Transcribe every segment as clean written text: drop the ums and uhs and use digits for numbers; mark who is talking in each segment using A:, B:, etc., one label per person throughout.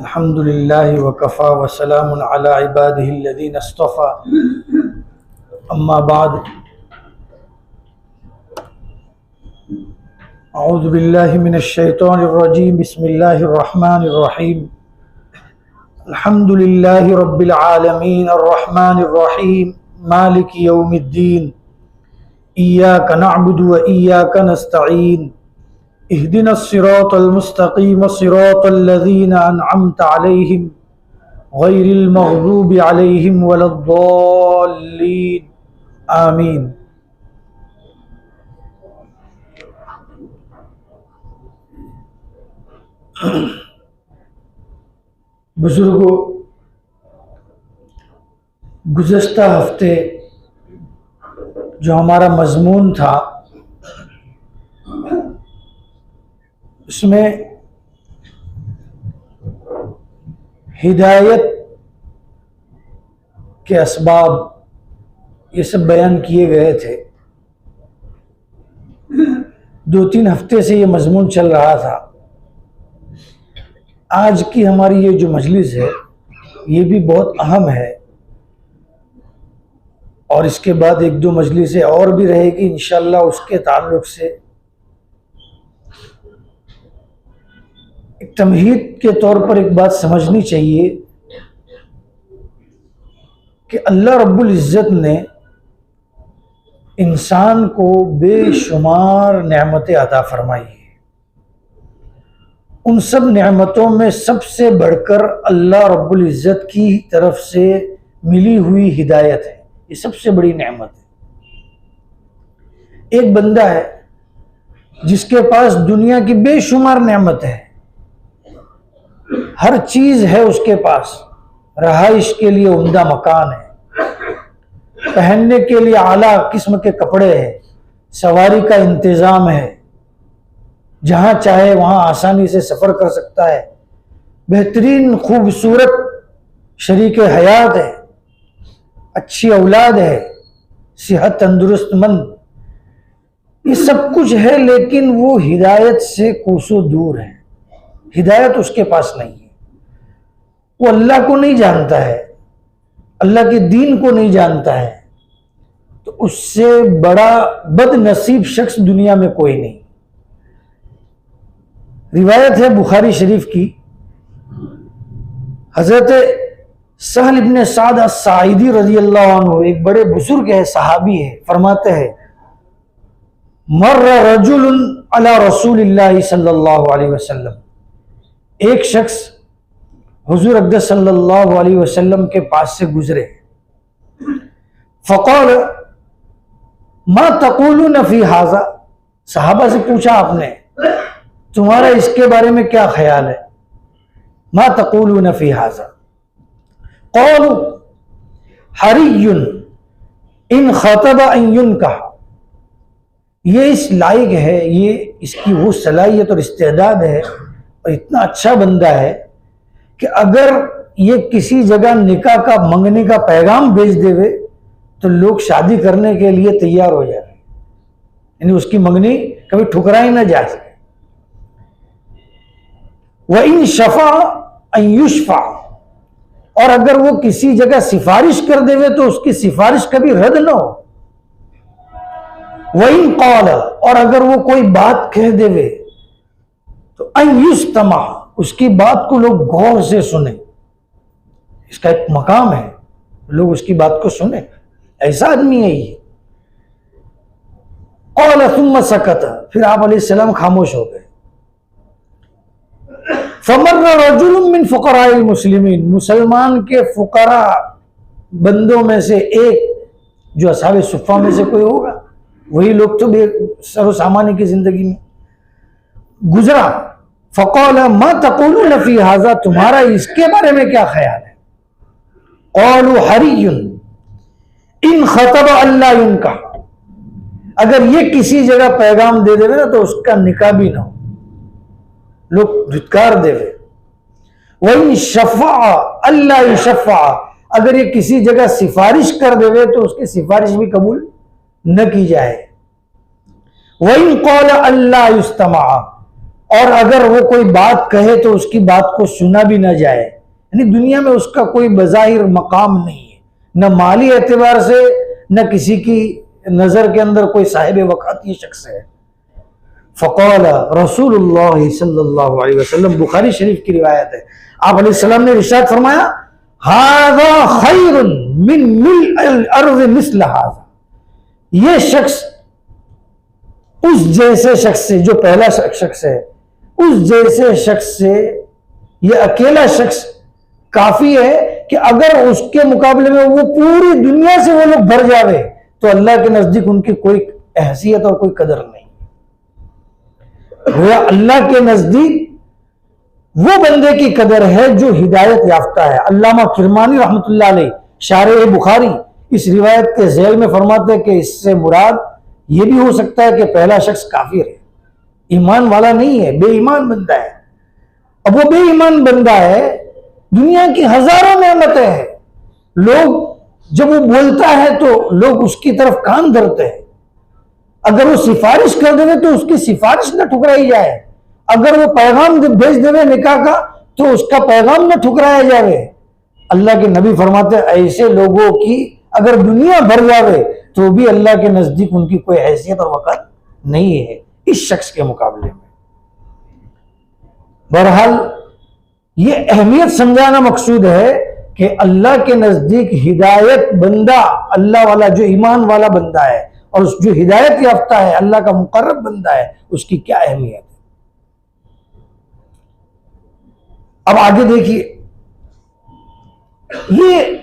A: الحمد لله وكفى وسلام على عباده الذين اصطفى أما بعد أعوذ بالله من الشيطان الرجيم بسم الله الرحمن الرحيم الحمد لله رب العالمين الرحمن الرحيم مالك يوم الدين إياك نعبد وإياك نستعين اهدنا الصراط المستقيم صراط الذين أنعمت عليهم غير المغضوب عليهم ولا الضالين آمين۔ بزرگوں، گزشتہ ہفتے جو ہمارا مضمون تھا اس میں ہدایت کے اسباب یہ سب بیان کیے گئے تھے۔ 2-3 ہفتے سے یہ مضمون چل رہا تھا۔ آج کی ہماری یہ جو مجلس ہے یہ بھی بہت اہم ہے، اور اس کے بعد 1-2 مجلسیں اور بھی رہے گی انشاءاللہ۔ اس کے تعلق سے ایک تمہید کے طور پر ایک بات سمجھنی چاہیے کہ اللہ رب العزت نے انسان کو بے شمار نعمتیں عطا فرمائی ہیں۔ ان سب نعمتوں میں سب سے بڑھ کر اللہ رب العزت کی طرف سے ملی ہوئی ہدایت ہے، یہ سب سے بڑی نعمت ہے۔ ایک بندہ ہے جس کے پاس دنیا کی بے شمار نعمت ہے، ہر چیز ہے اس کے پاس، رہائش کے لیے عمدہ مکان ہے، پہننے کے لیے اعلیٰ قسم کے کپڑے ہیں، سواری کا انتظام ہے، جہاں چاہے وہاں آسانی سے سفر کر سکتا ہے، بہترین خوبصورت شریک حیات ہے، اچھی اولاد ہے، صحت تندرست مند، یہ سب کچھ ہے، لیکن وہ ہدایت سے کوسوں دور ہے۔ ہدایت اس کے پاس نہیں ہے، وہ اللہ کو نہیں جانتا ہے، اللہ کے دین کو نہیں جانتا ہے، تو اس سے بڑا بد نصیب شخص دنیا میں کوئی نہیں۔ روایت ہے بخاری شریف کی، حضرت سہل ابن سعد الساعدی رضی اللہ عنہ ایک بڑے بزرگ ہے، صحابی ہے، فرماتے ہیں مر رجل علی رسول اللہ صلی اللہ علیہ وسلم، ایک شخص حضور اقدس صلی اللہ علیہ وسلم کے پاس سے گزرے، فقال ما تقولون فی ھذا، صحابہ سے پوچھا آپ نے تمہارا اس کے بارے میں کیا خیال ہے؟ ما تقولون فی ھذا؟ قالوا حری ان خطب ان ينکح، یہ اس لائق ہے، یہ اس کی وہ صلاحیت اور استعداد ہے اور اتنا اچھا بندہ ہے کہ اگر یہ کسی جگہ نکاح کا منگنے کا پیغام بھیج دے تو لوگ شادی کرنے کے لیے تیار ہو جائے، یعنی اس کی منگنی کبھی ٹھکرائی نہ جا سکے۔ وَإِن شَفَعَ أَن يُشْفَعَ، اور اگر وہ کسی جگہ سفارش کر دے تو اس کی سفارش کبھی رد نہ ہو۔ وَإِن قَالَ، اور اگر وہ کوئی بات کہہ دے تو أَن يُسْتَمَعَ، اس کی بات کو لوگ غور سے سنیں، اس کا ایک مقام ہے، لوگ اس کی بات کو سنیں، ایسا آدمی ہے یہ۔ قال ثم سکت، پھر آپ علیہ السلام خاموش ہو گئے۔ فمر رجل من فقراء المسلمین، مسلمان کے فقراء بندوں میں سے ایک جو اصحاب صفہ میں سے کوئی ہوگا، وہی لوگ تو بے سر و سامانی کی زندگی میں گزرا۔ فقال ما تقولون فی ھذا، تمہارا اس کے بارے میں کیا خیال ہے؟ قالوا حری ان خطب اللہ ينکح، اگر یہ کسی جگہ پیغام دے دے نا تو اس کا نکاح بھی نہ ہو، لوگ دھتکار دے۔ وَإِن شَفَعَ اللہ يشفع، اگر یہ کسی جگہ سفارش کر دے تو اس کی سفارش بھی قبول نہ کی جائے۔ وَإِن قَالَ اللہ يُسْتَمَعَ، اور اگر وہ کوئی بات کہے تو اس کی بات کو سنا بھی نہ جائے، یعنی دنیا میں اس کا کوئی بظاہر مقام نہیں ہے، نہ مالی اعتبار سے نہ کسی کی نظر کے اندر کوئی صاحب وقت یہ شخص ہے۔ فقال رسول اللہ صلی اللہ علیہ وسلم، بخاری شریف کی روایت ہے، آپ علیہ السلام نے ارشاد فرمایا ھذا خیر من ملء الارض مثل ھذا، یہ شخص اس جیسے شخص سے، جو پہلا شخص ہے، اس جیسے شخص سے یہ اکیلا شخص کافی ہے کہ اگر اس کے مقابلے میں وہ پوری دنیا سے وہ لوگ بھر جاوے تو اللہ کے نزدیک ان کی کوئی حیثیت اور کوئی قدر نہیں۔ گویا اللہ کے نزدیک وہ بندے کی قدر ہے جو ہدایت یافتہ ہے۔ علامہ کرمانی رحمۃ اللہ علیہ شارح بخاری اس روایت کے ذیل میں فرماتے ہیں کہ اس سے مراد یہ بھی ہو سکتا ہے کہ پہلا شخص کافر ہے، ایمان والا نہیں ہے، بے ایمان بندہ ہے۔ اب وہ بے ایمان بندہ ہے، دنیا کی ہزاروں نعمتیں ہیں، لوگ جب وہ بولتا ہے تو لوگ اس کی طرف کان دھرتے ہیں، اگر وہ سفارش کر دے تو اس کی سفارش نہ ٹھکرائی جائے، اگر وہ پیغام بھیج دے نکاح کا تو اس کا پیغام نہ ٹھکرایا جائے۔ اللہ کے نبی فرماتے ہیں ایسے لوگوں کی اگر دنیا بھر جاوے تو بھی اللہ کے نزدیک ان کی کوئی حیثیت اور وقت نہیں ہے اس شخص کے مقابلے میں۔ بہرحال یہ اہمیت سمجھانا مقصود ہے کہ اللہ کے نزدیک ہدایت بندہ، اللہ والا جو ایمان والا بندہ ہے اور اس جو ہدایت یافتہ ہے، اللہ کا مقرب بندہ ہے، اس کی کیا اہمیت ہے۔ اب آگے دیکھیے، یہ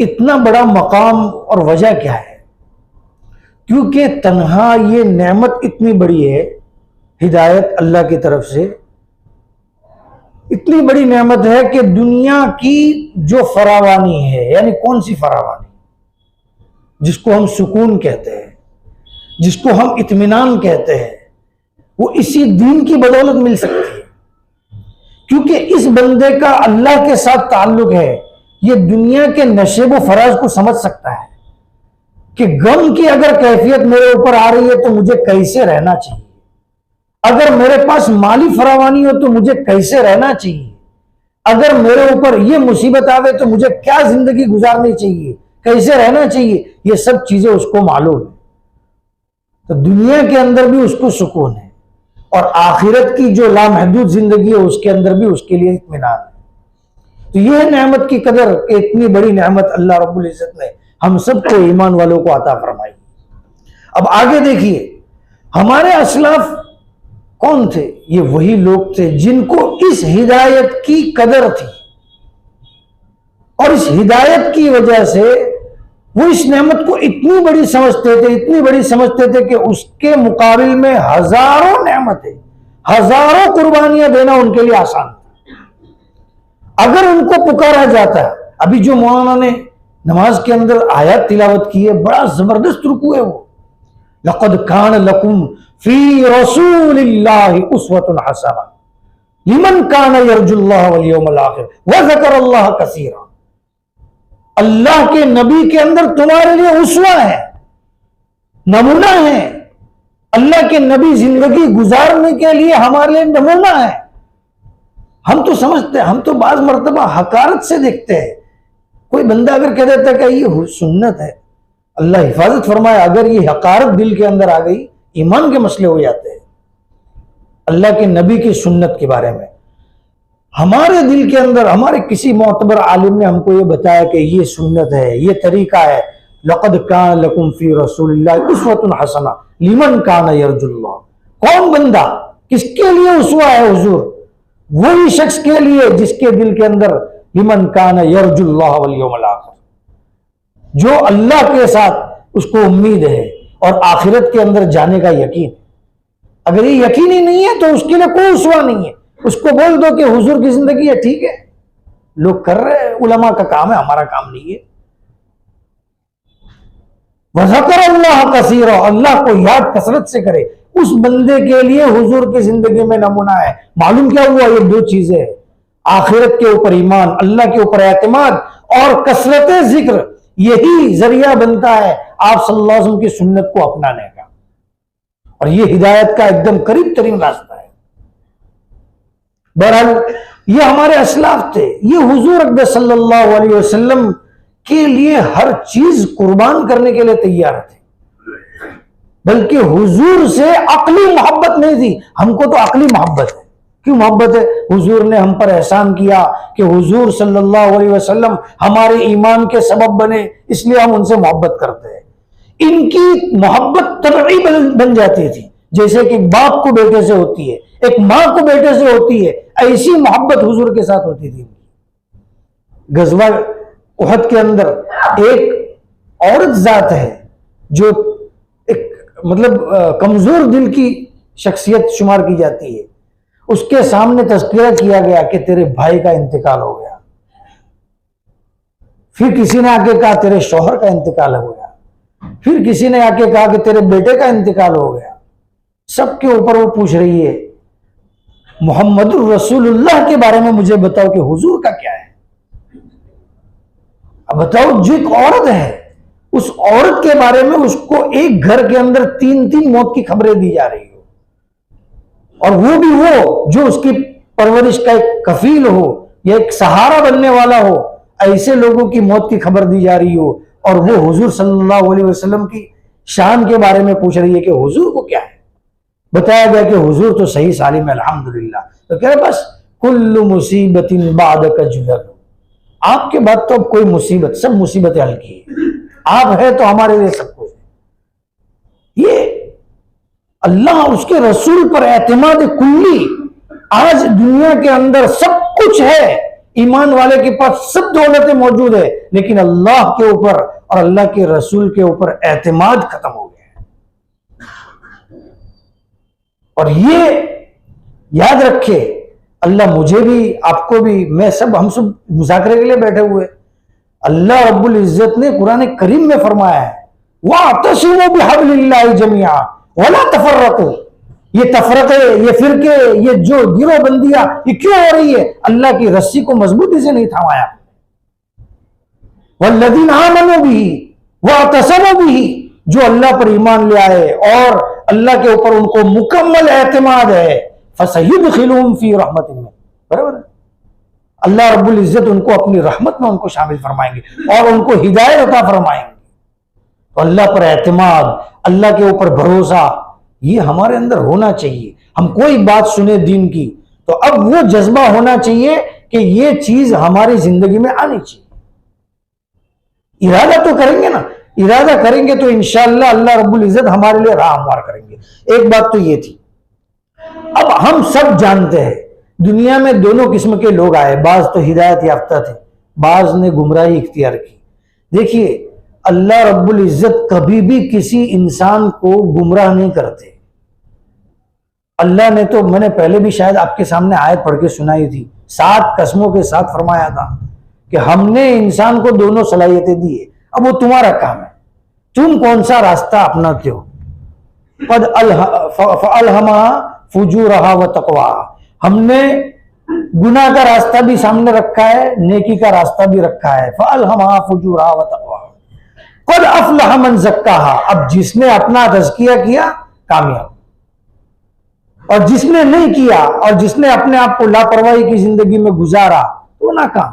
A: اتنا بڑا مقام اور وجہ کیا ہے؟ کیونکہ تنہا یہ نعمت اتنی بڑی ہے، ہدایت اللہ کی طرف سے اتنی بڑی نعمت ہے کہ دنیا کی جو فراوانی ہے، یعنی کون سی فراوانی؟ جس کو ہم سکون کہتے ہیں، جس کو ہم اطمینان کہتے ہیں، وہ اسی دین کی بدولت مل سکتی ہے۔ کیونکہ اس بندے کا اللہ کے ساتھ تعلق ہے، یہ دنیا کے نشیب و فراز کو سمجھ سکتا ہے کہ غم کی اگر کیفیت میرے اوپر آ رہی ہے تو مجھے کیسے رہنا چاہیے، اگر میرے پاس مالی فراوانی ہو تو مجھے کیسے رہنا چاہیے، اگر میرے اوپر یہ مصیبت آوے تو مجھے کیا زندگی گزارنی چاہیے، کیسے رہنا چاہیے، یہ سب چیزیں اس کو معلوم ہے۔ تو دنیا کے اندر بھی اس کو سکون ہے اور آخرت کی جو لامحدود زندگی ہے اس کے اندر بھی اس کے لیے اطمینان ہے۔ تو یہ نعمت کی قدر کہ اتنی بڑی نعمت اللہ رب العزت نے ہم سب کو ایمان والوں کو عطا فرمائی۔ اب آگے دیکھیے، ہمارے اسلاف کون تھے؟ یہ وہی لوگ تھے جن کو اس ہدایت کی قدر تھی، اور اس ہدایت کی وجہ سے وہ اس نعمت کو اتنی بڑی سمجھتے تھے، اتنی بڑی سمجھتے تھے کہ اس کے مقابل میں ہزاروں نعمتیں، ہزاروں قربانیاں دینا ان کے لیے آسان تھا۔ اگر ان کو پکارا جاتا، ابھی جو مولانا نے نماز کے اندر آیات تلاوت کی ہے، بڑا زبردست رکوع ہے وہ، لقد کان لکم فی رسول اللہ اسوۃ حسنہ لمن کان یرجو اللہ والیوم الآخر وذکر اللہ کثیرا۔ اللہ کے نبی کے اندر تمہارے لیے اسوہ ہے، نمونہ ہے۔ اللہ کے نبی زندگی گزارنے کے لیے ہمارے لیے نمونہ ہے۔ ہم تو سمجھتے ہیں، ہم تو بعض مرتبہ حقارت سے دیکھتے ہیں، کوئی بندہ اگر کہہ دیتا ہے کہ یہ سنت ہے، اللہ حفاظت فرمائے، اگر یہ حقارت دل کے اندر آ گئی ایمان کے مسئلے ہو جاتے ہیں۔ اللہ کے نبی کی سنت کے بارے میں ہمارے دل کے اندر ہمارے کسی معتبر عالم نے ہم کو یہ بتایا کہ یہ سنت ہے، یہ طریقہ ہے، لقد کان لکم فی رسول اللہ اسوۃ حسنہ لمن کان یرجو اللہ۔ کون بندہ کس کے لیے اسوہ ہے حضور؟ وہی شخص کے لیے جس کے دل کے اندر لمن کان یرجو اللہ والیوم الآخر، جو اللہ کے ساتھ اس کو امید ہے اور آخرت کے اندر جانے کا یقین۔ اگر یہ یقین ہی نہیں ہے تو اس کے لیے کوئی اسوہ نہیں ہے۔ اس کو بول دو کہ حضور کی زندگی ہے، ٹھیک ہے، لوگ کر رہے ہیں، علماء کا کام ہے، ہمارا کام نہیں ہے۔ وذکر اللہ کثیرا، اللہ کو یاد کثرت سے کرے، اس بندے کے لیے حضور کی زندگی میں نمونہ ہے۔ معلوم کیا ہوا؟ یہ دو چیزیں، آخرت کے اوپر ایمان، اللہ کے اوپر اعتماد اور کثرت ذکر، یہی ذریعہ بنتا ہے آپ صلی اللہ علیہ وسلم کی سنت کو اپنانے کا، اور یہ ہدایت کا ایک دم قریب ترین راستہ ہے۔ بہرحال یہ ہمارے اسلاف تھے، یہ حضور اقدس صلی اللہ علیہ وسلم کے لیے ہر چیز قربان کرنے کے لیے تیار تھے، بلکہ حضور سے عقلی محبت نہیں تھی، ہم کو تو عقلی محبت ہے۔ کیوں محبت ہے؟ حضور نے ہم پر احسان کیا کہ حضور صلی اللہ علیہ وسلم ہمارے ایمان کے سبب بنے، اس لیے ہم ان سے محبت کرتے ہیں۔ ان کی محبت طبعی بن جاتی تھی، جیسے کہ باپ کو بیٹے سے ہوتی ہے، ایک ماں کو بیٹے سے ہوتی ہے، ایسی محبت حضور کے ساتھ ہوتی تھی۔ غزوہ احد کے اندر ایک عورت ذات ہے جو ایک کمزور دل کی شخصیت شمار کی جاتی ہے، اس کے سامنے تذکرہ کیا گیا کہ تیرے بھائی کا انتقال ہو گیا، پھر کسی نے آ کے کہا تیرے شوہر کا انتقال ہو گیا، پھر کسی نے آ کے کہا کہ تیرے بیٹے کا انتقال ہو گیا۔ سب کے اوپر وہ پوچھ رہی ہے محمد الرسول اللہ کے بارے میں مجھے بتاؤ کہ حضور کا کیا ہے۔ اب بتاؤ، جو ایک عورت ہے، اس عورت کے بارے میں اس کو ایک گھر کے اندر تین موت کی خبریں دی جا رہی ہو، اور وہ بھی وہ جو اس کی پرورش کا ایک کفیل ہو یا ایک سہارا بننے والا ہو، ایسے لوگوں کی موت کی خبر دی جا رہی ہو، اور وہ حضور صلی اللہ علیہ وسلم کی شان کے بارے میں پوچھ رہی ہے کہ حضور کو کیا ہے۔ بتایا گیا کہ حضور تو صحیح سالم ہے الحمدللہ۔ تو کہہ رہے بس کل مصیبت بعدک جلل، آپ کے بعد تو اب کوئی مصیبت، سب مصیبتیں حل کی ہے، آپ ہے تو ہمارے لیے سب کچھ ہے۔ یہ اللہ اس کے رسول پر اعتماد کلی، آج دنیا کے اندر سب کچھ ہے، ایمان والے کے پاس سب دولتیں موجود ہے، لیکن اللہ کے اوپر اور اللہ کے رسول کے اوپر اعتماد ختم ہو گیا ہے۔ اور یہ یاد رکھے، اللہ مجھے بھی، آپ کو بھی، ہم سب مذاکرے کے لیے بیٹھے ہوئے، اللہ رب العزت نے قرآن کریم میں فرمایا ہے وَاعْتَصِمُوا بِحَبْلِ اللَّهِ جَمِيعًا وَلَا تَفَرَّقُوا۔ یہ تفرقے، یہ فرقے، یہ جو گروہ بندیاں، یہ کیوں ہو رہی ہے؟ اللہ کی رسی کو مضبوطی سے نہیں تھامایا۔ وَالَّذِينَ آمَنُوا بِهِ وَاعْتَصَمُوا بِهِ، جو اللہ پر ایمان لے آئے اور اللہ کے اوپر ان کو مکمل اعتماد ہے، فَسَيُدْخِلُهُمْ فِي رَحْمَةٍ مِّنْهُ، برابر ہے؟ اللہ رب العزت ان کو اپنی رحمت میں ان کو شامل فرمائیں گے اور ان کو ہدایت عطا فرمائیں گے۔ تو اللہ پر اعتماد، اللہ کے اوپر بھروسہ، یہ ہمارے اندر ہونا چاہیے۔ ہم کوئی بات سنیں دین کی تو اب وہ جذبہ ہونا چاہیے کہ یہ چیز ہماری زندگی میں آنی چاہیے۔ ارادہ تو کریں گے نا، ارادہ کریں گے تو انشاءاللہ اللہ رب العزت ہمارے لیے راہ ہموار کریں گے۔ ایک بات تو یہ تھی۔ اب ہم سب جانتے ہیں دنیا میں دونوں قسم کے لوگ آئے، بعض تو ہدایت یافتہ تھے، بعض نے گمراہی اختیار کی۔ دیکھیے اللہ رب العزت کبھی بھی کسی انسان کو گمراہ نہیں کرتے۔ اللہ نے تو، میں نے پہلے بھی شاید آپ کے سامنے آیت پڑھ کے سنائی تھی، 7 قسموں کے ساتھ فرمایا تھا کہ ہم نے انسان کو دونوں صلاحیتیں دی ہے، اب وہ تمہارا کام ہے، تم کون سا راستہ اپناتے ہو۔ قد فَأَلْهَمَهَا فُجُورَهَا وَتَقْوَاهَا، ہم نے گناہ کا راستہ بھی سامنے رکھا ہے، نیکی کا راستہ بھی رکھا ہے۔ فَأَلْهَمَهَا فُجُورَهَا وَتَقْوَاهَا قد افلح من زکاها، اب جس نے اپنا تزکیہ کیا کامیاب، اور جس نے نہیں کیا اور جس نے اپنے آپ کو لاپرواہی کی زندگی میں گزارا تو ناکام۔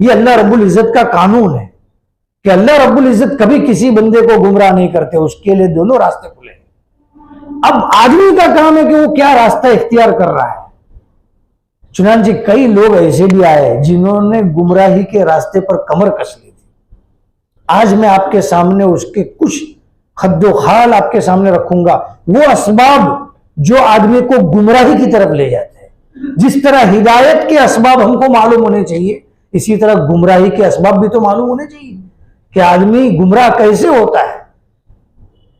A: یہ اللہ رب العزت کا قانون ہے کہ اللہ رب العزت کبھی کسی بندے کو گمراہ نہیں کرتے، اس کے لیے دونوں راستے کھلے۔ اب آدمی کا کام ہے کہ وہ کیا راستہ اختیار کر رہا ہے۔ چنانچہ کئی لوگ ایسے بھی آئے جنہوں نے گمراہی کے راستے پر کمر کس لی تھی۔ آج میں آپ کے سامنے اس کے کچھ خد و خال آپ کے سامنے رکھوں گا، وہ اسباب جو آدمی کو گمراہی کی طرف لے جاتے ہیں۔ جس طرح ہدایت کے اسباب ہم کو معلوم ہونے چاہیے، اسی طرح گمراہی کے اسباب بھی تو معلوم ہونے چاہیے کہ آدمی گمراہ کیسے ہوتا ہے۔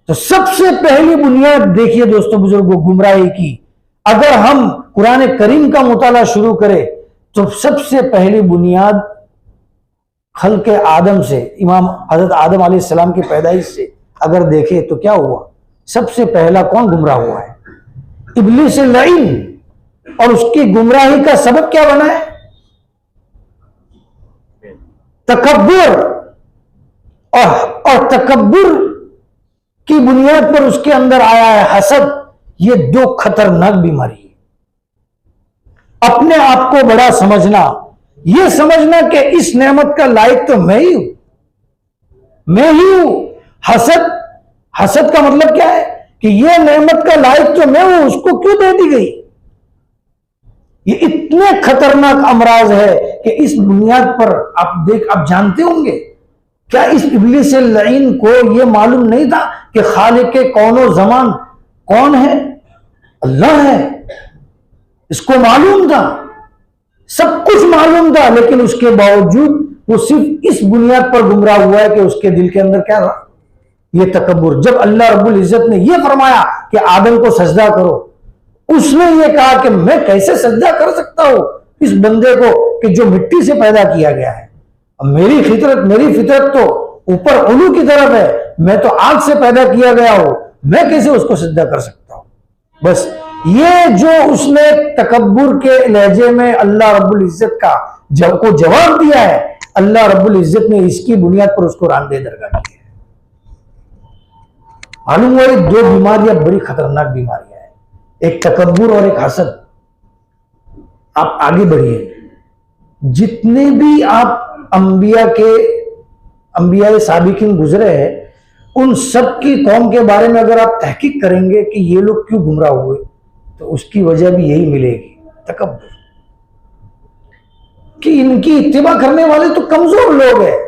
A: تو سب سے پہلی بنیاد دیکھیے دوستو بزرگوں گمراہی کی، اگر ہم قرآن کریم کا مطالعہ شروع کریں تو سب سے پہلی بنیاد خلق آدم سے، امام حضرت آدم علیہ السلام کی پیدائش سے اگر دیکھیں تو کیا ہوا؟ سب سے پہلا کون گمراہ ہوا ہے؟ ابلیس لعین۔ اور اس کی گمراہی کا سبب کیا بنا ہے؟ تکبر، اور تکبر کی بنیاد پر اس کے اندر آیا ہے حسد۔ یہ 2 خطرناک بیماری ہے۔ اپنے آپ کو بڑا سمجھنا، یہ سمجھنا کہ اس نعمت کا لائق تو میں ہی ہوں، میں ہی ہوں۔ حسد کا مطلب کیا ہے کہ یہ نعمت کا لائق تو میں ہوں، اس کو کیوں دے دی گئی؟ یہ اتنے خطرناک امراض ہے کہ اس بنیاد پر آپ جانتے ہوں گے، کیا اس ابلیس لعین کو یہ معلوم نہیں تھا کہ خالق کون و زمان کون ہے؟ اللہ ہے۔ اس کو معلوم تھا، سب کچھ معلوم تھا، لیکن اس کے باوجود وہ صرف اس بنیاد پر گمراہ ہوا ہے کہ اس کے دل کے اندر کیا تھا؟ یہ تکبر۔ جب اللہ رب العزت نے یہ فرمایا کہ آدم کو سجدہ کرو، اس نے یہ کہا کہ میں کیسے سجدہ کر سکتا ہوں اس بندے کو کہ جو مٹی سے پیدا کیا گیا ہے؟ میری فطرت تو اوپر علو کی طرف ہے، میں تو آگ سے پیدا کیا گیا ہوں، میں کیسے اس کو سجدہ کر سکتا ہوں؟ بس یہ جو اس نے تکبر کے لہجے میں اللہ رب العزت کا کو جواب دیا ہے، اللہ رب العزت نے اس کی بنیاد پر اس کو راندے درگاہ کی ہے۔ معلوم ہوا یہ دو بیماریاں بڑی خطرناک بیماریاں ہیں، ایک تکبر اور ایک حسد۔ آپ آگے بڑھیے، جتنے بھی آپ انبیاء سابقین گزرے ہیں، ان سب کی قوم کے بارے میں اگر آپ تحقیق کریں گے کہ یہ لوگ کیوں گمراہ ہوئے، تو اس کی وجہ بھی یہی ملے گی، تکبر، کہ ان کی اتباع کرنے والے تو کمزور لوگ ہیں،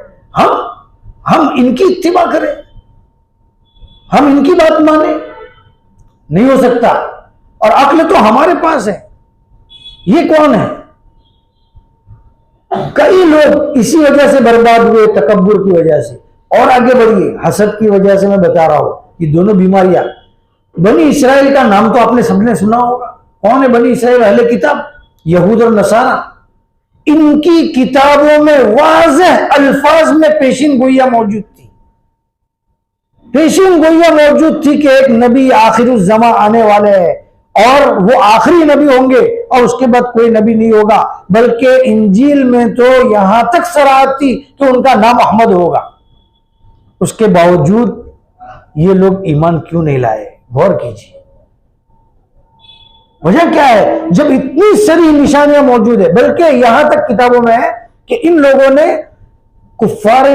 A: ہم ان کی اتباع کریں، ہم ان کی بات مانیں، نہیں ہو سکتا، اور عقل تو ہمارے پاس ہے، یہ کون ہے؟ کئی لوگ اسی وجہ سے برباد ہوئے، تکبر کی وجہ سے۔ اور آگے بڑھیے، حسد کی وجہ سے میں بتا رہا ہوں، یہ دونوں بیماریاں۔ بنی اسرائیل کا نام تو آپ نے سب نے سنا ہوگا، کون ہے بنی اسرائیل؟ اہل کتاب، یہود اور نصارہ۔ ان کی کتابوں میں واضح الفاظ میں پیشین گوئیاں موجود تھی، پیشین گوئیاں موجود تھی کہ ایک نبی آخر الزمان آنے والے ہیں، اور وہ آخری نبی ہوں گے، اور اس کے بعد کوئی نبی نہیں ہوگا، بلکہ انجیل میں تو یہاں تک صراحت تھی کہ ان کا نام احمد ہوگا۔ اس کے باوجود یہ لوگ ایمان کیوں نہیں لائے؟ غور کیجیے، وجہ کیا ہے؟ جب اتنی ساری نشانیاں موجود ہیں، بلکہ یہاں تک کتابوں میں ہے کہ ان لوگوں نے کفار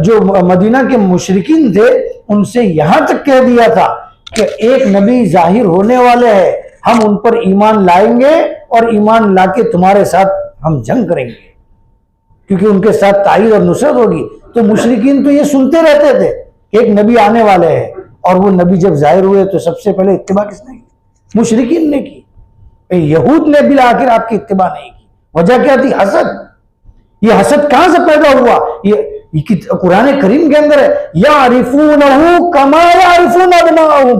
A: جو مدینہ کے مشرکین تھے ان سے یہاں تک کہہ دیا تھا کہ ایک نبی ظاہر ہونے والے ہیں، ہم ان پر ایمان لائیں گے اور ایمان لا کے تمہارے ساتھ ہم جنگ کریں گے، کیونکہ ان کے ساتھ تائید اور نصرت ہوگی۔ تو مشرکین تو یہ سنتے رہتے تھے کہ ایک نبی آنے والے ہیں، اور وہ نبی جب ظاہر ہوئے تو سب سے پہلے اتباع کس نے کی؟ مشرکین نے کی۔ یہود نے بالآخر آپ کی اتباع نہیں کی۔ وجہ کیا تھی؟ حسد۔ یہ حسد کہاں سے پیدا ہوا؟ یہ قرآن کریم کے اندر ہے، یعرفونہ کما یعرفون ابناءہم۔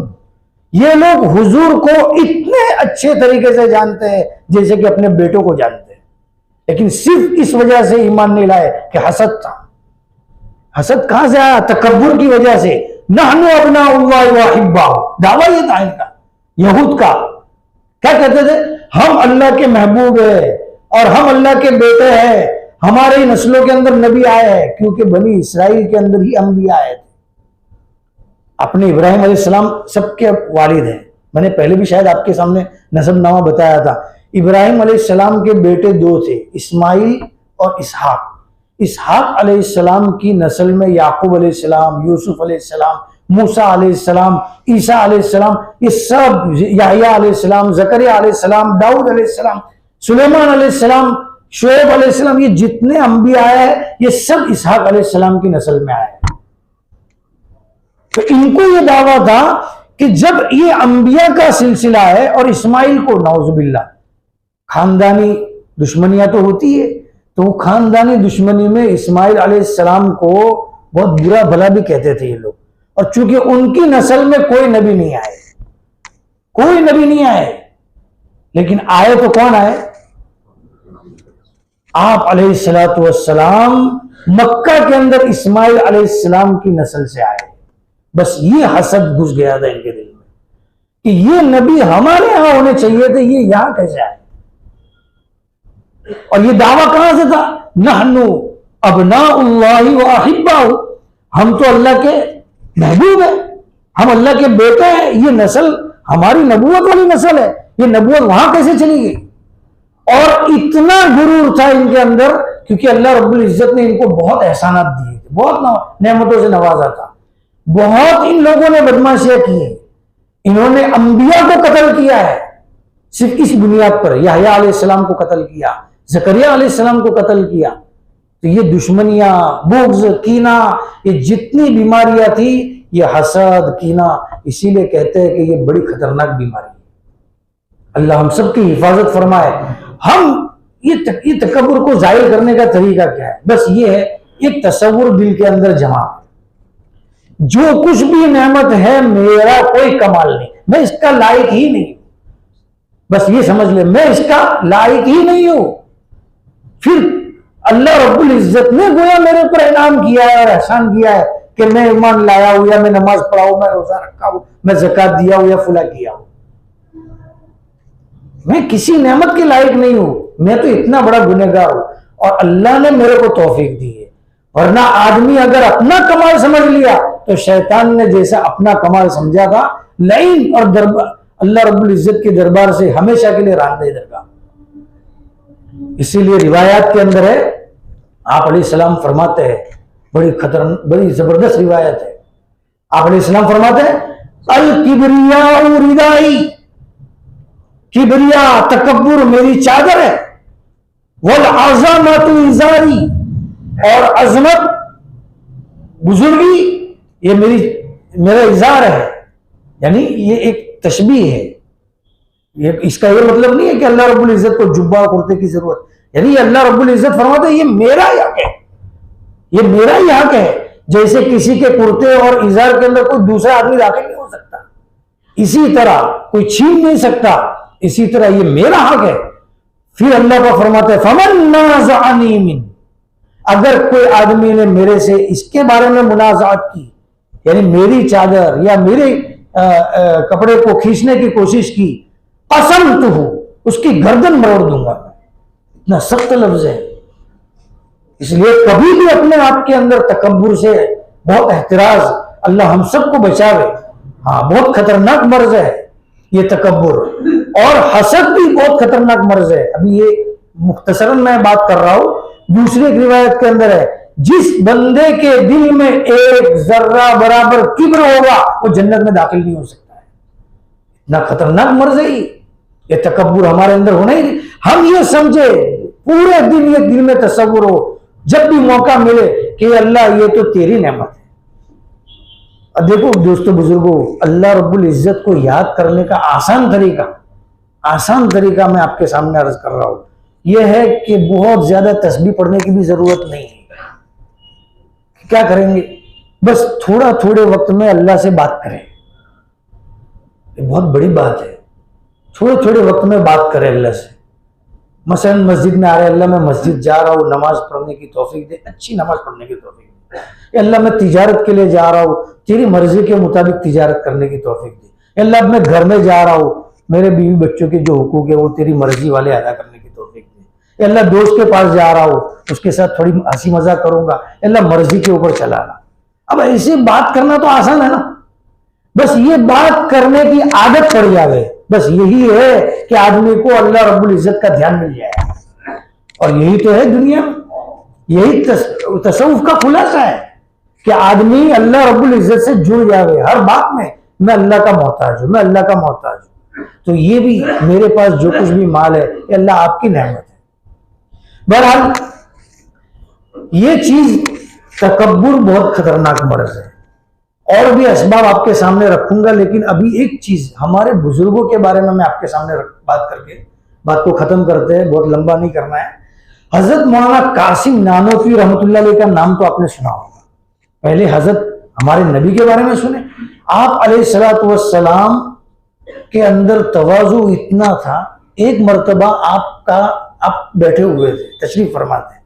A: یہ لوگ حضور کو اتنے اچھے طریقے سے جانتے ہیں جیسے کہ اپنے بیٹوں کو جانتے ہیں، لیکن صرف اس وجہ سے ایمان نہیں لائے کہ حسد تھا۔ حسد کہاں سے آیا؟ تکبر کی وجہ سے۔ نحن ابناء اللہ واحباہ، دعویٰ یہ تھا ان کا، یہود کا۔ کیا کہتے تھے؟ ہم اللہ کے محبوب ہیں اور ہم اللہ کے بیٹے ہیں، ہماری نسلوں کے اندر نبی آئے ہیں، کیونکہ بنی اسرائیل کے اندر ہی انبیاء آئے تھے۔ اپنے ابراہیم علیہ السلام سب کے والد ہیں، میں نے پہلے بھی شاید آپ کے سامنے نسب نامہ بتایا تھا۔ ابراہیم علیہ السلام کے بیٹے دو تھے، اسماعیل اور اسحاق۔ اسحاق علیہ السلام کی نسل میں یعقوب علیہ السلام، یوسف علیہ السلام، موسیٰ علیہ السلام، عیسیٰ علیہ السلام، یہ سب، یحییٰ علیہ السلام، زکریا علیہ السلام، داؤد علیہ السلام، سلیمان علیہ السلام، شعیب علیہ السلام، یہ جتنے انبیاء آئے ہیں یہ سب اسحاق علیہ السلام کی نسل میں آئے ہیں۔ تو ان کو یہ دعویٰ تھا کہ جب یہ انبیاء کا سلسلہ ہے، اور اسماعیل کو نعوذ باللہ خاندانی دشمنیاں تو ہوتی ہے، تو وہ خاندانی دشمنی میں اسماعیل علیہ السلام کو بہت برا بھلا بھی کہتے تھے یہ لوگ، اور چونکہ ان کی نسل میں کوئی نبی نہیں آئے، کوئی نبی نہیں آئے، لیکن آئے تو کون آئے؟ آپ علیہ السلام مکہ کے اندر اسماعیل علیہ السلام کی نسل سے آئے۔ بس یہ حسد گھس گیا تھا ان کے دل میں کہ یہ نبی ہمارے ہاں ہونے چاہیے تھے، یہ یہاں کیسے آئے؟ اور یہ دعویٰ کہاں سے تھا؟ نحن ابناء اللہ واحباہ، ہم تو اللہ کے محبوب ہیں، ہم اللہ کے بیٹے ہیں، یہ نسل ہماری نبوت والی نسل ہے، یہ نبوت وہاں کیسے چلی گئی؟ اور اتنا غرور تھا ان کے اندر، کیونکہ اللہ رب العزت نے ان کو بہت احسانات دیے تھے، بہت نعمتوں سے نوازا تھا، بہت ان لوگوں نے بدماشیاں کی ہیں، انہوں نے انبیاء کو قتل کیا ہے صرف اس بنیاد پر، یحییٰ علیہ السلام کو قتل کیا، زکریا علیہ السلام کو قتل کیا۔ تو یہ دشمنیاں، بغض، کینہ، یہ جتنی بیماریاں تھی، یہ حسد، کینہ، اسی لیے کہتے ہیں کہ یہ بڑی خطرناک بیماری ہے۔ اللہ ہم سب کی حفاظت فرمائے۔ ہم یہ تکبر کو ظاہر کرنے کا طریقہ کیا ہے؟ بس یہ ہے، ایک تصور دل کے اندر جمع، جو کچھ بھی نعمت ہے میرا کوئی کمال نہیں، میں اس کا لائق ہی نہیں، بس یہ سمجھ لے میں اس کا لائق ہی نہیں ہوں۔ پھر اللہ رب العزت نے گویا میرے اوپر انعام کیا ہے اور احسان کیا ہے کہ میں ایمان لایا ہوں، یا میں نماز پڑھا ہوں، میں روزہ رکھا ہوں، میں زکوٰۃ دیا ہوں، یا فلاں کیا ہوں۔ میں کسی نعمت کے لائق نہیں ہوں، میں تو اتنا بڑا گنہگار ہوں، اور اللہ نے میرے کو توفیق دی ہے۔ ورنہ آدمی اگر اپنا کمال سمجھ لیا تو شیطان نے جیسا اپنا کمال سمجھا تھا، لعین اور اللہ رب العزت کے دربار سے ہمیشہ کے لیے راندہ درگاہ۔ اسی لیے روایات کے اندر ہے، آپ علیہ السلام فرماتے ہیں، بڑی زبردست روایت ہے، آپ علیہ السلام فرماتے ہیں الکبریاء ردائی، کبریا تکبر میری چادر ہے، والعظمت ازاری، اور عظمت بزرگی یہ میرا ازار ہے۔ یعنی یہ ایک تشبیہ ہے، اس کا یہ مطلب نہیں ہے کہ اللہ رب العزت کو جبہ کرتے کی ضرورت، یعنی اللہ رب العزت فرماتے ہیں یہ میرا ہی حق ہے، یہ میرا ہی حق ہے۔ جیسے کسی کے کرتے اور ازار کے اندر کوئی دوسرا آدمی داخل نہیں ہو سکتا، اسی طرح کوئی چھین نہیں سکتا، اسی طرح یہ میرا حق ہے۔ پھر اللہ کا فرماتا ہے فمن نازعنی من، اگر کوئی آدمی نے میرے سے اس کے بارے میں منازعات کی، یعنی میری چادر یا میرے کپڑے کو کھینچنے کی کوشش کی، قسمتہ، اس کی گردن مروڑ دوں گا۔ اتنا سخت لفظ ہے، اس لیے کبھی بھی اپنے آپ کے اندر تکبر سے بہت احتراز، اللہ ہم سب کو بچاوے۔ ہاں بہت خطرناک مرض ہے یہ تکبر، اور حسد بھی بہت خطرناک مرض ہے۔ ابھی یہ مختصراً میں بات کر رہا ہوں، دوسری ایک روایت کے اندر ہے جس بندے کے دل میں ایک ذرہ برابر کبر ہوگا وہ جنت میں داخل نہیں ہو سکتا ہے۔ اتنا خطرناک مرض ہے یہ تکبر ہمارے اندر ہونا ہی نہیں۔ ہم یہ سمجھے پورے دن یہ دل میں تصور ہو، جب بھی موقع ملے کہ اللہ یہ تو تیری نعمت ہے۔ اب دیکھو دوستو بزرگوں، اللہ رب العزت کو یاد کرنے کا آسان طریقہ میں آپ کے سامنے عرض کر رہا ہوں، یہ ہے کہ بہت زیادہ تسبیح پڑھنے کی بھی ضرورت نہیں ہے۔ کیا کریں گے؟ بس تھوڑے وقت میں اللہ سے بات کریں، یہ بہت بڑی بات ہے۔ تھوڑے وقت میں بات کریں اللہ سے۔ مثلا مسجد میں آ رہے، اللہ میں مسجد جا رہا ہوں، نماز پڑھنے کی توفیق دے، اچھی نماز پڑھنے کی توفیق دے۔ اے اللہ میں تجارت کے لیے جا رہا ہوں، تیری مرضی کے مطابق تجارت کرنے کی توفیق دے۔ اے اللہ میں گھر میں جا رہا ہوں، میرے بیوی بچوں کے جو حقوق ہے وہ تیری مرضی والے ادا کرنے کی توفیق دے۔ اے اللہ دوست کے پاس جا رہا ہوں، اس کے ساتھ تھوڑی ہنسی مذاق کروں گا، اے اللہ مرضی کے اوپر چلانا۔ اب ایسی بات کرنا تو آسان ہے نا، بس یہ بات کرنے کی عادت پڑ جائے، بس یہی ہے کہ آدمی کو اللہ رب العزت کا دھیان مل جائے۔ اور یہی تو ہے دنیا، یہی تصوف کا خلاصہ ہے کہ آدمی اللہ رب العزت سے جڑ جائے ہر بات میں اللہ کا محتاج ہوں، میں اللہ کا محتاج ہوں۔ تو یہ بھی میرے پاس جو کچھ بھی مال ہے یہ اللہ آپ کی نعمت ہے۔ بہرحال یہ چیز تکبر بہت خطرناک مرض ہے، اور بھی اسباب آپ کے سامنے رکھوں گا، لیکن ابھی ایک چیز ہمارے بزرگوں کے بارے میں آپ کے سامنے بات کر کے بات کو ختم کرتے ہیں، بہت لمبا نہیں کرنا ہے۔ حضرت مولانا قاسم نانوتوی رحمۃ اللہ علیہ کا نام تو آپ نے سنا ہوگا۔ پہلے حضرت ہمارے نبی کے بارے میں سنے، آپ علیہ الصلوۃ والسلام کے اندر تواضع اتنا تھا، ایک مرتبہ آپ بیٹھے ہوئے تھے، تشریف فرماتے ہیں،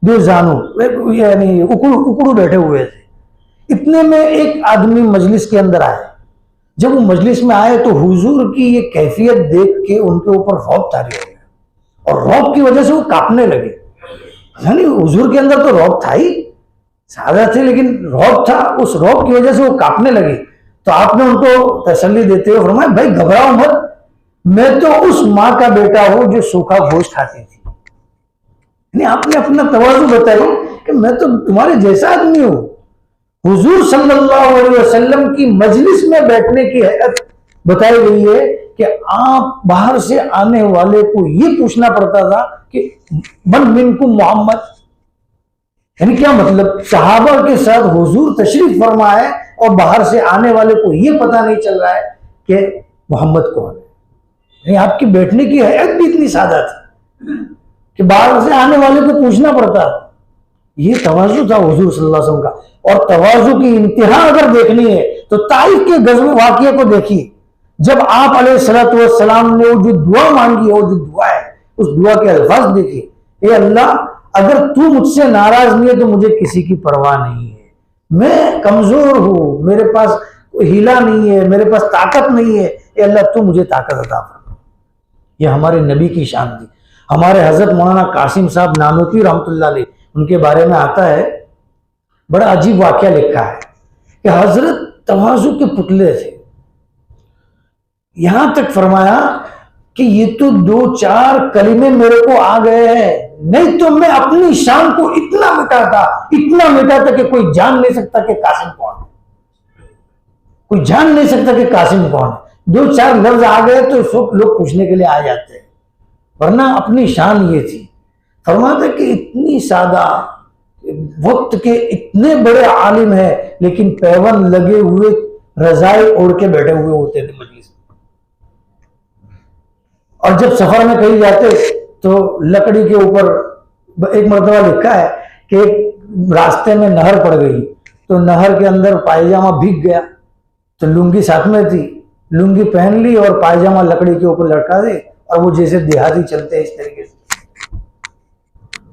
A: دو زانو یعنی اکڑو بیٹھے ہوئے تھے، اتنے میں ایک آدمی مجلس کے اندر آئے۔ جب وہ مجلس میں آئے تو حضور کی یہ کیفیت دیکھ کے ان کے اوپر رعب طاری ہو گیا، اور رعب کی وجہ سے وہ کانپنے لگے۔ یعنی حضور کے اندر تو رعب تھا ہی، سادہ تھے لیکن رعب تھا، اس رعب کی وجہ سے وہ کانپنے لگے۔ تو آپ نے ان کو تسلی دیتے ہوئے فرمایا بھائی گھبراؤ مت، میں تو اس ماں کا بیٹا ہوں جو سوکھا گوشت کھاتی تھی. یعنی آپ نے اپنا تواضع بتائی کہ میں تو تمہارے جیسا آدمی ہوں. حضور صلی اللہ علیہ وسلم کی مجلس میں بیٹھنے کی حیثیت بتائی گئی ہے کہ آپ باہر سے آنے والے کو یہ پوچھنا پڑتا تھا کہ من منکم محمد. یعنی کیا مطلب؟ صحابہ کے ساتھ حضور تشریف فرما ہے اور باہر سے آنے والے کو یہ پتا نہیں چل رہا ہے کہ محمد کون ہے. یعنی آپ کی بیٹھنے کی حیثیت بھی اتنی سادہ تھی کہ باہر سے آنے والے کو پوچھنا پڑتا. یہ تواضع تھا حضور صلی اللہ علیہ وسلم کا. اور تواضع کی انتہا اگر دیکھنی ہے تو طائف کے غزوہ واقعے کو دیکھیے. جب آپ علیہ الصلوۃ والسلام نے وہ جو دعا مانگی ہے، وہ جو دعا ہے، اس دعا کے الفاظ دیکھیے. اے اللہ، اگر تو مجھ سے ناراض نہیں ہے تو مجھے کسی کی پرواہ نہیں ہے. میں کمزور ہوں، میرے پاس ہیلا نہیں ہے، میرے پاس طاقت نہیں ہے. اے اللہ، تو مجھے طاقت عطا فرما. یہ ہمارے نبی کی شان تھی. ہمارے حضرت مولانا قاسم صاحب نانوتوی رحمۃ اللہ علیہ، ان کے بارے میں آتا ہے، بڑا عجیب واقعہ لکھا ہے کہ حضرت تواضع کے پتلے تھے. یہاں تک فرمایا کہ یہ تو 2-4 کلمے میرے کو آ گئے ہیں، نہیں تو میں اپنی شان کو اتنا مٹاتا کہ کوئی جان نہیں سکتا کہ قاسم کون ہے. کوئی جان نہیں سکتا کہ قاسم کون ہے. 2-4 لفظ آ گئے تو سب لوگ پوچھنے کے لیے آ جاتے ہیں، ورنہ اپنی شان یہ تھی. فرماتا کہ اتنی سادہ، وقت کے اتنے بڑے عالم ہیں لیکن پیون لگے ہوئے رضائی اوڑھ کے بیٹھے ہوئے ہوتے تھے مجلس میں. اور جب سفر میں کہیں جاتے تو لکڑی کے اوپر، ایک مرتبہ لکھا ہے کہ ایک راستے میں نہر پڑ گئی تو نہر کے اندر پائجامہ بھیگ گیا تو لنگی ساتھ میں تھی، لنگی پہن لی اور پائجامہ لکڑی کے اوپر لٹکا دے، اور وہ جیسے دیہاتی چلتے ہیں اس طریقے سے.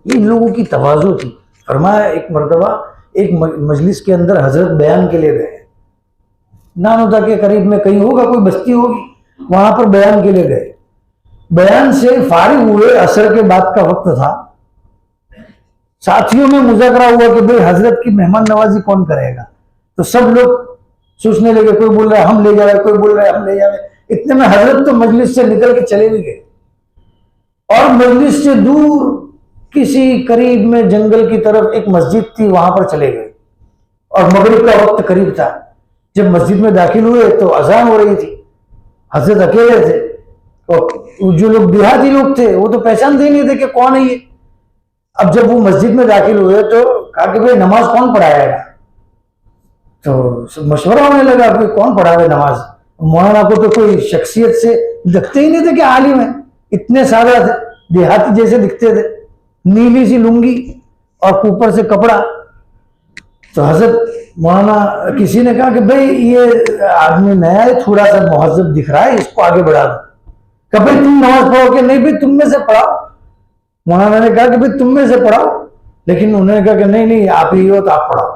A: یہ ان لوگوں کی تواضع تھی. فرمایا ایک مرتبہ ایک مجلس کے اندر حضرت بیان کے لیے گئے، نانوتا کے قریب میں کہیں ہوگا، کوئی بستی ہوگی، وہاں پر بیان کے لیے گئے. بیان سے فارغ ہوئے، عصر کے بعد کا وقت تھا. ساتھیوں میں مذاکرہ ہوا کہ بھئی حضرت کی مہمان نوازی کون کرے گا. تو سب لوگ سوچنے لگے، کوئی بول رہا ہے ہم لے جا رہے، کوئی بول رہا ہے ہم لے جا رہے. اتنے میں حضرت تو مجلس سے نکل کے چلے بھی گئے اور مجلس سے دور کسی قریب میں جنگل کی طرف ایک مسجد تھی، وہاں پر چلے گئے. اور مغرب کا وقت قریب تھا. جب مسجد میں داخل ہوئے تو اذان ہو رہی تھی. حضرت اکیلے تھے اور جو لوگ دیہاتی لوگ تھے وہ تو پہچانتے نہیں تھے کہ کون ہے یہ. اب جب وہ مسجد میں داخل ہوئے تو کہا کہ بھئی نماز کون پڑھائے گا. تو مشورہ ہونے لگا کہ کون پڑھائے نماز. مولانا کو تو کوئی شخصیت سے دکھتے ہی نہیں تھے کہ عالم ہیں، اتنے سادہ تھے، دیہاتی جیسے دکھتے تھے، نیلی سی لنگی اور اوپر سے کپڑا. تو حضرت مولانا کسی نے کہا کہ بھئی یہ آدمی نیا ہے، تھوڑا سا مہذب دکھ رہا ہے، اس کو آگے بڑھا دو. کہ بھئی تم نماز پڑھو کہ نہیں؟ بھئی تم میں سے پڑھاؤ. مولانا نے کہا کہ بھئی تم میں سے پڑھاؤ، لیکن انہوں نے کہا کہ نہیں آپ ہی ہو تو آپ پڑھاؤ.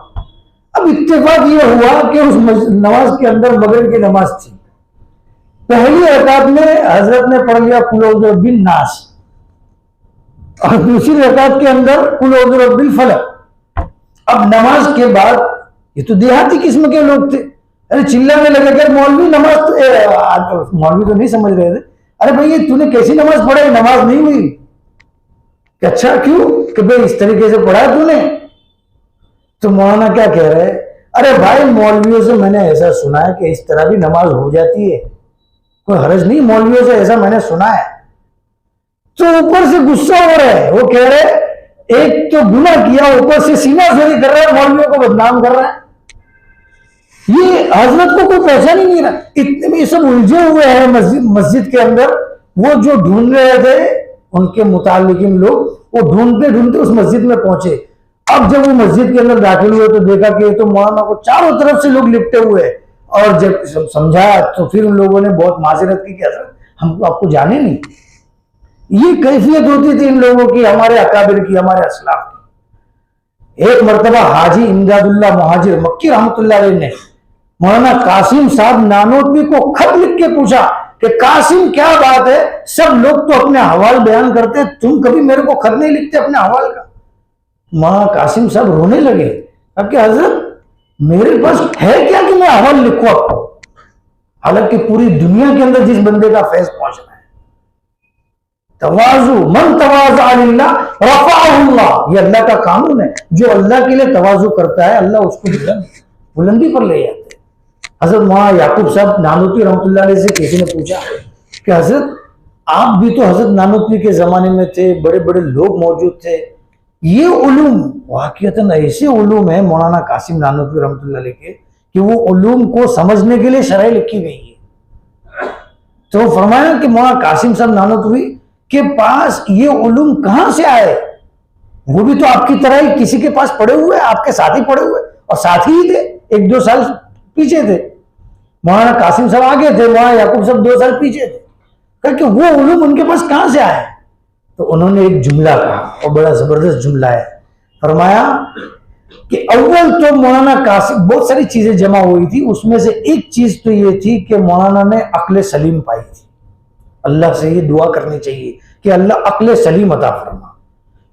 A: اب اتفاق یہ ہوا کہ اس نماز کے اندر مغرب کی نماز تھی. پہلی رکعت میں حضرت نے پڑھ لیا قل اعوذ برب الناس، اور دوسری رکعت کے اندر قل اعوذ برب الفلق. اب نماز کے بعد یہ تو دیہاتی قسم کے لوگ تھے، ارے چلانے لگے کہ مولوی نماز، مولوی تو نہیں سمجھ رہے تھے، ارے بھائی تو نے کیسی نماز پڑھائی، نماز نہیں ہوئی. کہ اچھا کیوں؟ کہ بھائی اس طریقے سے پڑھا تو نے. تو مولانا کیا کہہ رہے ہیں، ارے بھائی مولویوں سے میں نے ایسا سنا ہے کہ اس طرح بھی نماز ہو جاتی ہے، کوئی حرج نہیں، مولویوں سے ایسا میں نے سنا ہے. تو اوپر سے غصہ ہو رہا ہے، وہ کہہ رہے ایک تو گناہ کیا، اوپر سے سینہ زوری کر رہا ہے، مولویوں کو بدنام کر رہا ہے. یہ حضرت کو کوئی پہچان ہی نہیں رہا. اتنے یہ سب الجھے ہوئے ہیں مسجد کے اندر. وہ جو ڈھونڈ رہے تھے ان کے متعلقین لوگ، وہ ڈھونڈتے ڈھونڈتے اس مسجد میں پہنچے. اب جب وہ مسجد کے اندر داخل ہوئے تو دیکھا کہ یہ تو مولانا کو چاروں طرف سے لوگ لپٹے ہوئے. اور جب سمجھایا تو پھر ان لوگوں نے بہت معذرت کی کہ حضرت ہم آپ کو جانے نہیں. یہ کیفیت ہوتی تھی ان لوگوں کی، ہمارے اکابر کی، ہمارے اسلاف کی. ایک مرتبہ حاجی امداد اللہ مہاجر مکی رحمۃ اللہ علیہ نے مولانا قاسم صاحب نانوتوی کو خط لکھ کے پوچھا کہ قاسم کیا بات ہے، سب لوگ تو اپنے حوال بیان کرتے، تم کبھی میرے کو خط نہیں لکھتے اپنے حوال کا. مولانا قاسم صاحب رونے لگے. اب کہ حضرت میرے پاس ہے کیا کہ میں حوال لکھوں آپ کو؟ حالانکہ پوری دنیا کے اندر جس بندے کا فیض پہنچنا ہے، تواضع، من تواضع للہ رفعہ اللہ، یہ اللہ کا قانون ہے، جو اللہ کے لیے تواضع کرتا ہے اللہ اس کو بلندی پر لے جاتے ہیں۔ حضرت مولانا یعقوب صاحب نانوتوی رحمۃ اللہ علیہ سے کسی نے پوچھا کہ حضرت آپ بھی تو حضرت نانوتوی کے زمانے میں تھے، بڑے بڑے لوگ موجود تھے، یہ علوم واقعتاً ایسے علوم ہیں مولانا قاسم نانوتوی رحمۃ اللہ علیہ کے کہ وہ علوم کو سمجھنے کے لیے شرح لکھی گئی ہے۔ تو فرمایا کہ مولانا قاسم صاحب نانوتوی کے پاس یہ علوم کہاں سے آئے؟ وہ بھی تو آپ کی طرح ہی کسی کے پاس پڑے ہوئے، آپ کے ساتھ ہی پڑے ہوئے، اور ساتھ ہی تھے، 1-2 سال پیچھے تھے۔ مولانا قاسم صاحب آگے تھے، مولانا یعقوب صاحب 2 سال پیچھے تھے۔ کہا کہ وہ علوم ان کے پاس کہاں سے آئے؟ تو انہوں نے ایک جملہ کہا، اور بڑا زبردست جملہ ہے۔ فرمایا کہ اول تو مولانا قاسم، بہت ساری چیزیں جمع ہوئی تھی، اس میں سے ایک چیز تو یہ تھی کہ مولانا نے عقل سلیم پائی تھی۔ اللہ سے یہ دعا کرنی چاہیے کہ اللہ عقل سلیم عطا فرما،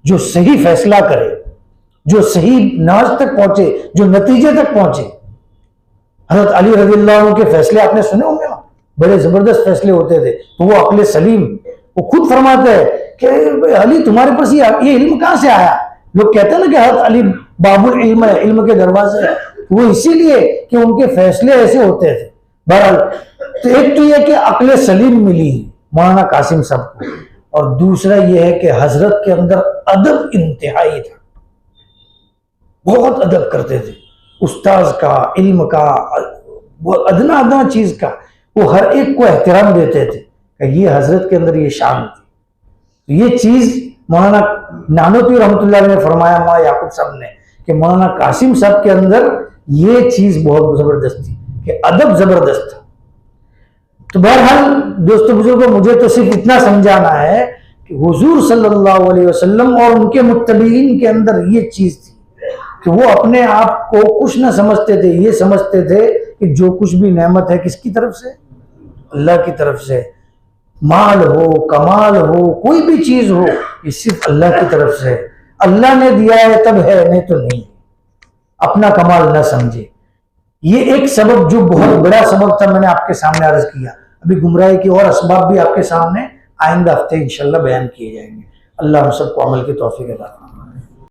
A: جو صحیح فیصلہ کرے، جو صحیح ناز تک پہنچے، جو نتیجے تک پہنچے۔ حضرت علی رضی اللہ عنہ کے فیصلے آپ نے سنے ہوں گے نا، بڑے زبردست فیصلے ہوتے تھے، تو وہ عقل سلیم، وہ خود فرماتے ہیں کہ علی تمہارے پاس یہ علم کہاں سے آیا؟ لوگ کہتے ہیں نا کہ حضرت علی باب العلم ہے، علم کے دروازے ہے، وہ اسی لیے کہ ان کے فیصلے ایسے ہوتے تھے۔ بہرحال تو ایک تو یہ کہ عقل سلیم ملی مولانا قاسم صاحب کو، اور دوسرا یہ ہے کہ حضرت کے اندر ادب انتہائی تھا، بہت ادب کرتے تھے، استاذ کا، علم کا، ادنا ادنا چیز کا وہ ہر ایک کو احترام دیتے تھے، کہ یہ حضرت کے اندر یہ شان تھی۔ یہ چیز مولانا نانوتوی رحمۃ اللہ علیہ نے فرمایا، مولانا یعقوب صاحب نے، کہ مولانا قاسم صاحب کے اندر یہ چیز بہت زبردست تھی کہ ادب زبردست تھا۔ تو بہرحال دوستو بزرگوں، مجھے تو صرف اتنا سمجھانا ہے کہ حضور صلی اللہ علیہ وسلم اور ان کے متبعین کے اندر یہ چیز تھی کہ وہ اپنے آپ کو کچھ نہ سمجھتے تھے، یہ سمجھتے تھے کہ جو کچھ بھی نعمت ہے کس کی طرف سے؟ اللہ کی طرف سے۔ مال ہو، کمال ہو، کوئی بھی چیز ہو، یہ صرف اللہ کی طرف سے، اللہ نے دیا ہے تب ہے، نہیں تو نہیں۔ اپنا کمال نہ سمجھے۔ یہ ایک سبب جو بہت بڑا سبب تھا، میں نے آپ کے سامنے عرض کیا۔ ابھی گمراہی کے اور اسباب بھی آپ کے سامنے آئندہ ہفتے انشاءاللہ بیان کیے جائیں گے۔ اللہ ہم سب کو عمل کی توفیق عطا فرمائے۔